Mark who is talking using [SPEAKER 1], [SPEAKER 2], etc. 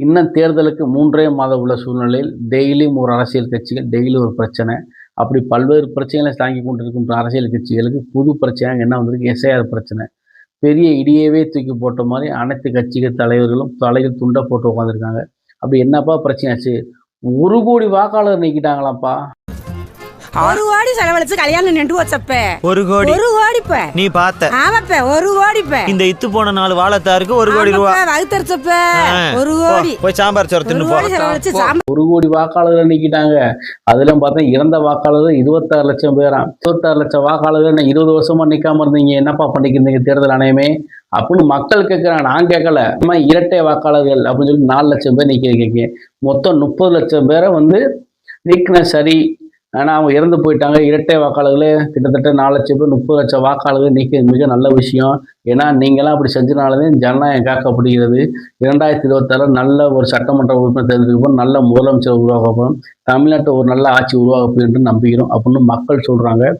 [SPEAKER 1] இன்னும் தேர்தலுக்கு 3 மாதம் உள்ள சூழ்நிலையில் டெய்லியும் ஒரு அரசியல் கட்சிகள் டெய்லி ஒரு பிரச்சனை. அப்படி பல்வேறு பிரச்சனைகளை தாங்கிக் கொண்டிருக்கின்ற அரசியல் கட்சிகளுக்கு புது பிரச்சனையாக என்ன வந்திருக்கு? எஸ்ஐஆர் பிரச்சனை. பெரிய இடியவே தூக்கி போட்ட மாரி அனைத்து கட்சிகள் தலைவர்களும் தலையில் துண்ட போட்டு உட்காந்துருக்காங்க. அப்படி என்னப்பா பிரச்சனையாச்சு? 1,00,00,000 வாக்காளர் நீக்கிட்டாங்களாம்ப்பா.
[SPEAKER 2] 1 கோடி செலவழிச்சு கல்யாணம் நின்று வச்சப்ப
[SPEAKER 3] 1 கோடி
[SPEAKER 2] 1 கோடிப்ப
[SPEAKER 3] நீ பார்த்த
[SPEAKER 2] ஆமாப்ப 1 கோடிப்ப
[SPEAKER 3] இந்த இத்து போன 4 வாழத்தாருக்கு 1 கோடி ரூபா
[SPEAKER 2] வகுத்தரிச்சப்ப 1 கோடி
[SPEAKER 3] போய் சாம்பார் சோறு தின்னு போ.
[SPEAKER 2] செலவழிச்சு
[SPEAKER 1] 1 கோடி வாக்காளர்களை நீக்கிட்டாங்க. அதிலும் பார்த்தா இறந்த வாக்காளர்கள் 26 லட்சம் பேராம். 26 லட்சம் வாக்காளர்கள் என்ன 20 வருஷமா நிக்காம இருந்தீங்க, என்னப்பா பண்ணிக்கிறீங்க தேர்தல் ஆணையமே அப்படின்னு மக்கள் கேட்குறாங்க. நான் கேட்கல. இரட்டை வாக்காளர்கள் அப்படின்னு சொல்லி 4 லட்சம் பேர் நீக்கிருக்கீங்க. மொத்தம் 30 லட்சம் பேரை நீக்கின சரி. ஆனால் அவங்க இறந்து போயிட்டாங்க. இரட்டை வாக்காளர்களே கிட்டத்தட்ட 4 லட்சம் பேர் 30 லட்சம் வாக்காளர்கள் நீக்க மிக நல்ல விஷயம். ஏன்னா நீங்களாம் அப்படி செஞ்சனாலதான் ஜனநாயகம் காக்கப்படுகிறது. 2026 நல்ல ஒரு சட்டமன்ற உறுப்பினர் தேர்ந்தெடுக்கப்படும், நல்ல முதலமைச்சர் உருவாக்கப்படும், தமிழ்நாட்டை ஒரு நல்ல ஆட்சி உருவாக்கப்படும் என்று நம்புகிறோம் அப்படின்னு மக்கள் சொல்றாங்க.